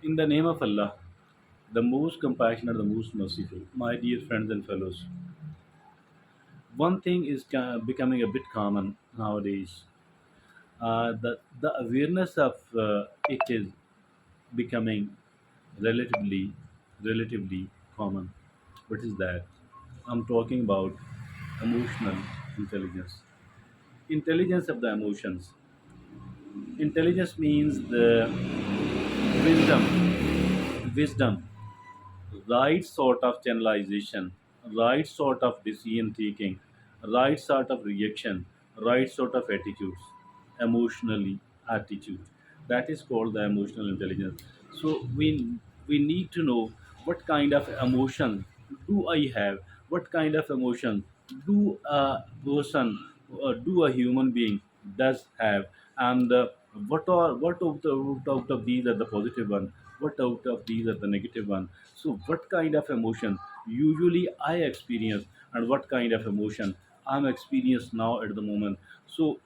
In the name of Allah, the most compassionate, the most merciful, my dear friends and fellows, one thing is becoming a bit common nowadays. The awareness of it is becoming relatively relatively common. What is that? I'm talking about emotional intelligence. Intelligence of the emotions. Intelligence means the wisdom, right sort of channelization, right sort of decision taking, right sort of reaction, right sort of attitudes, emotionally attitude. That is called the emotional intelligence. So we need to know what kind of emotion do I have, what kind of emotion do a person, do a human being does have, and what out of these are the positive one, what out of these are the negative one. So what kind of emotion usually I experience, and what kind of emotion I'm experiencing now at the moment. So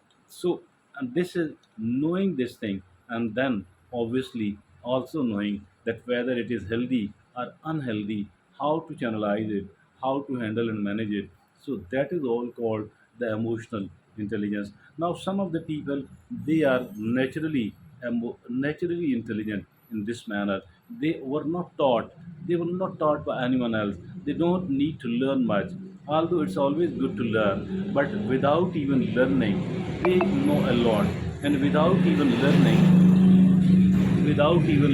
and this is knowing this thing, and then obviously also knowing that whether it is healthy or unhealthy, how to channelize it, how to handle and manage it. So that is all called the emotional intelligence. Now some of the people, they are naturally intelligent in this manner. They were not taught by anyone else. They don't need to learn much, although it's always good to learn. But they know a lot. And without even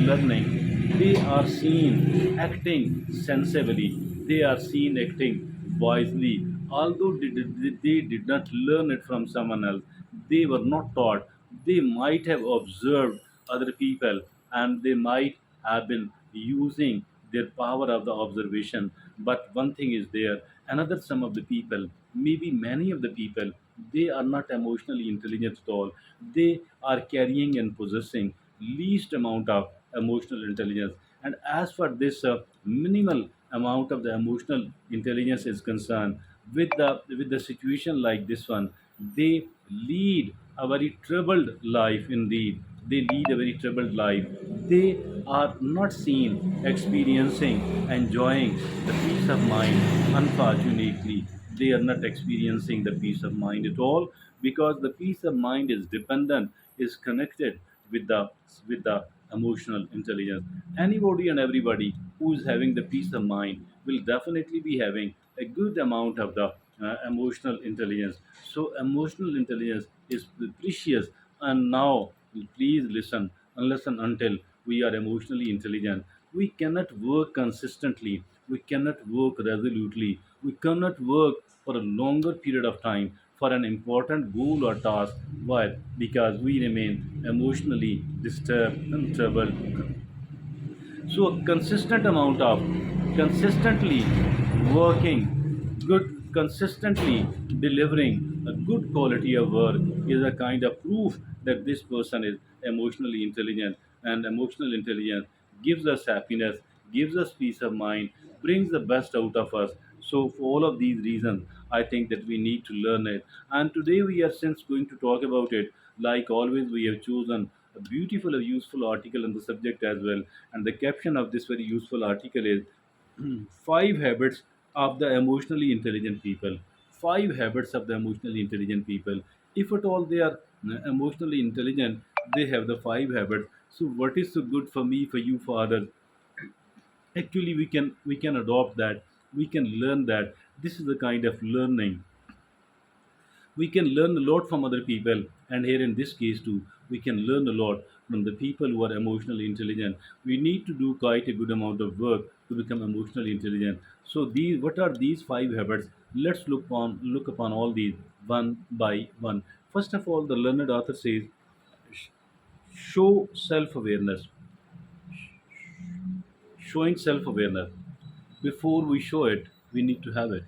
learning, they are seen acting sensibly, they are seen acting wisely. Although they did not learn it from someone else, they were not taught, they might have observed other people, and they might have been using their power of the observation. But one thing is there, another some of the people, maybe many of the people, they are not emotionally intelligent at all. They are carrying and possessing least amount of emotional intelligence. And as for this minimal amount of the emotional intelligence is concerned, with the situation like this one, they lead a very troubled life indeed. They lead a very troubled life. They are not seen experiencing, enjoying the peace of mind. Unfortunately, they are not experiencing the peace of mind at all, because the peace of mind is dependent, is connected with the emotional intelligence. Anybody and everybody who is having the peace of mind will definitely be having a good amount of the emotional intelligence. So emotional intelligence is precious. And now please listen, unless and until we are emotionally intelligent, we cannot work consistently, we cannot work resolutely, we cannot work for a longer period of time for an important goal or task. Why? Because we remain emotionally disturbed and troubled. So a consistent amount of consistently working good, consistently delivering a good quality of work is a kind of proof that this person is emotionally intelligent. And emotional intelligence gives us happiness, gives us peace of mind, brings the best out of us. So for all of these reasons, I think that we need to learn it. And today we are since going to talk about it. Like always, we have chosen a beautiful, a useful article on the subject as well. And the caption of this very useful article is Five Habits of the Emotionally Intelligent People. Five habits of the emotionally intelligent people. If at all they are emotionally intelligent, they have the five habits. So what is so good for me, for you, for others? Actually, we can adopt that. We can learn that. This is the kind of learning we can learn a lot from other people. And here in this case too, we can learn a lot from the people who are emotionally intelligent. We need to do quite a good amount of work to become emotionally intelligent. So these, what are these five habits? Let's look upon all these one by one. First of all, the learned author says, show self-awareness. Showing self-awareness, before we show it, we need to have it.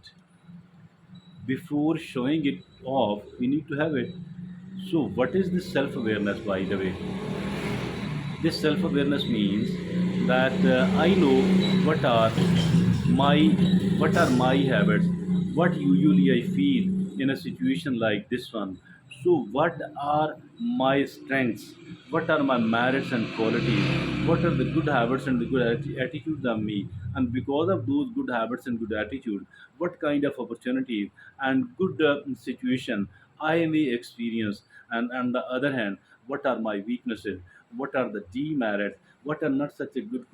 Before showing it off, we need to have it. So what is this self-awareness, by the way? This self-awareness means that I know what are my what are my habits, what usually I feel in a situation like this one. So, what are my strengths? What are my merits and qualities? What are the good habits and the good attitudes of me? And because of those good habits and good attitude, what kind of opportunity and good situation I may experience? And on the other hand, what are my weaknesses? What are the demerits? What are not such a good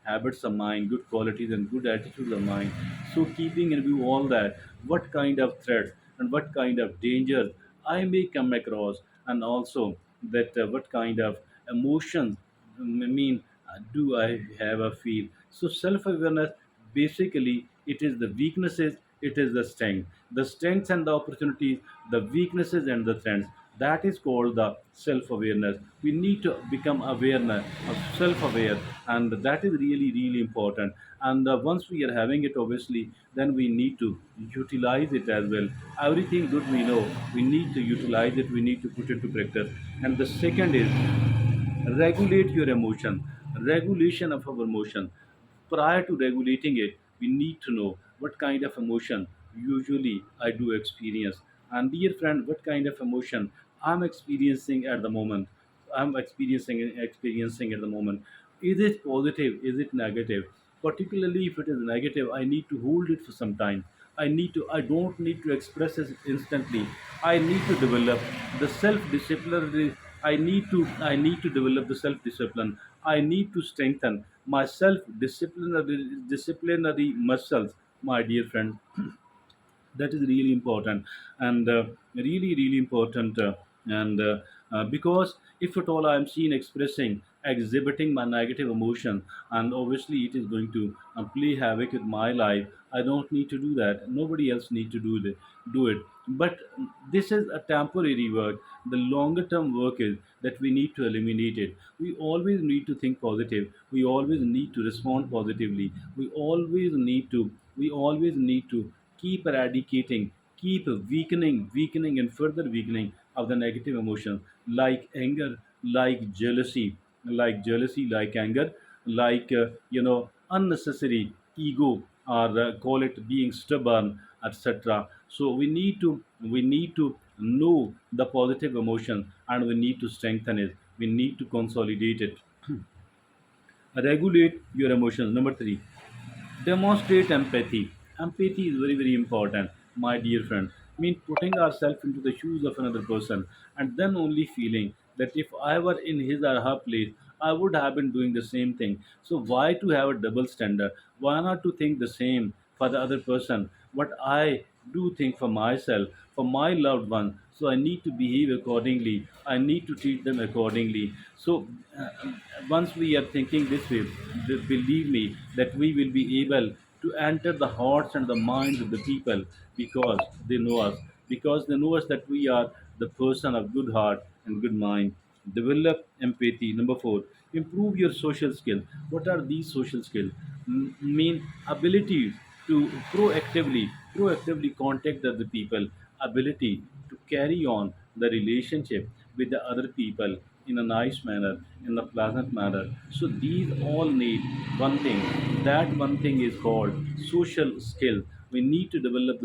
habits of mine, good qualities and good attitudes of mine? So, keeping in view all that, what kind of threats and what kind of dangers I may come across, and also that what kind of emotions do I have a feel. So self awareness, basically it is the weaknesses, it is the strengths and the opportunities, the weaknesses and the strengths. That is called the self awareness. We need to become awareness of self aware, and that is really really important. And once we are having it, obviously, then we need to utilize it as well. Everything good we know, we need to utilize it, we need to put it to practice. And the second is regulate your emotion. Regulation of our emotion. Prior to regulating it, we need to know what kind of emotion usually I do experience. And dear friend, what kind of emotion I'm experiencing at the moment. I'm experiencing at the moment. Is it positive? Is it negative? Particularly if it is negative, I need to hold it for some time. I don't need to express it instantly. I need to develop the self-disciplinary. I need to develop the self-discipline. I need to strengthen my self-disciplinary muscles, my dear friend. That is really important, and really really important. Because if at all I am seen expressing, exhibiting my negative emotion, and obviously it is going to play havoc with my life, I don't need to do that. Nobody else need to do it. But this is a temporary work. The longer term work is that we need to eliminate it. We always need to think positive. We always need to respond positively. We always need to keep eradicating, keep weakening and further weakening of the negative emotions, like anger, like anger, unnecessary ego, or call it being stubborn, etc. So we need to know the positive emotion, and we need to strengthen it. We need to consolidate it. Regulate your emotions. Number three, demonstrate empathy. Empathy is very, very important, my dear friend. Mean putting ourselves into the shoes of another person, and then only feeling that if I were in his or her place, I would have been doing the same thing. So why to have a double standard? Why not to think the same for the other person? What I do think for myself, for my loved one. So I need to behave accordingly. I need to treat them accordingly. So once we are thinking this way, believe me that we will be able to enter the hearts and the minds of the people, because they know us, because they know us that we are the person of good heart and good mind. Develop empathy. Number four, improve your social skills. What are these social skills? Mean ability to proactively contact the other people, ability to carry on the relationship with the other people in a nice manner, in a pleasant manner. So these all need one thing. That one thing is called social skill. We need to develop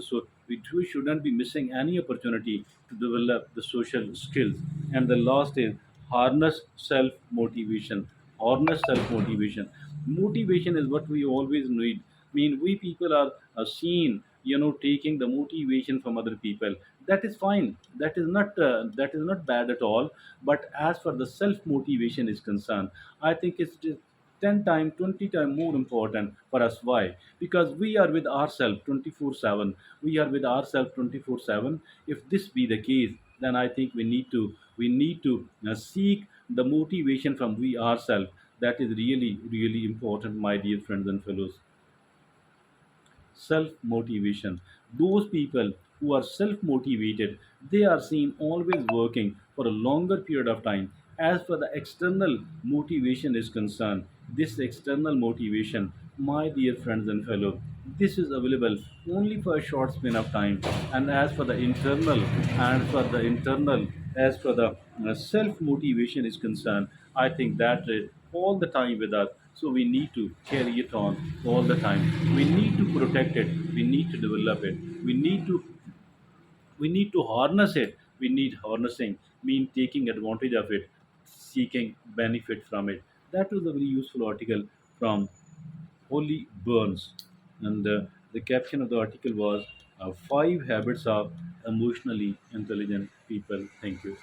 we shouldn't be missing any opportunity to develop the social skills. And the last is harness self motivation. Harness self motivation. Motivation is what we always need. We people are seen, taking the motivation from other people. That is fine. That is not bad at all. But as for the self motivation is concerned, I think it's just 10 times, 20 times more important for us. Why? Because we are with ourselves 24/7. We are with ourselves 24/7. If this be the case, then I think we need to seek the motivation from we ourselves. That is really, really important, my dear friends and fellows. Self motivation. Those people who are self motivated, they are seen always working for a longer period of time. As for the external motivation is concerned, this external motivation, my dear friends and fellow, this is available only for a short span of time. And as for the self motivation is concerned, I think that all the time with us. So we need to carry it on all the time. We need to protect it. We need to develop it. We need to harness it We need harnessing, mean taking advantage of it, seeking benefit from it. That was a very useful article from Holly Burns. And the caption of the article was Five Habits of Emotionally Intelligent People. Thank you.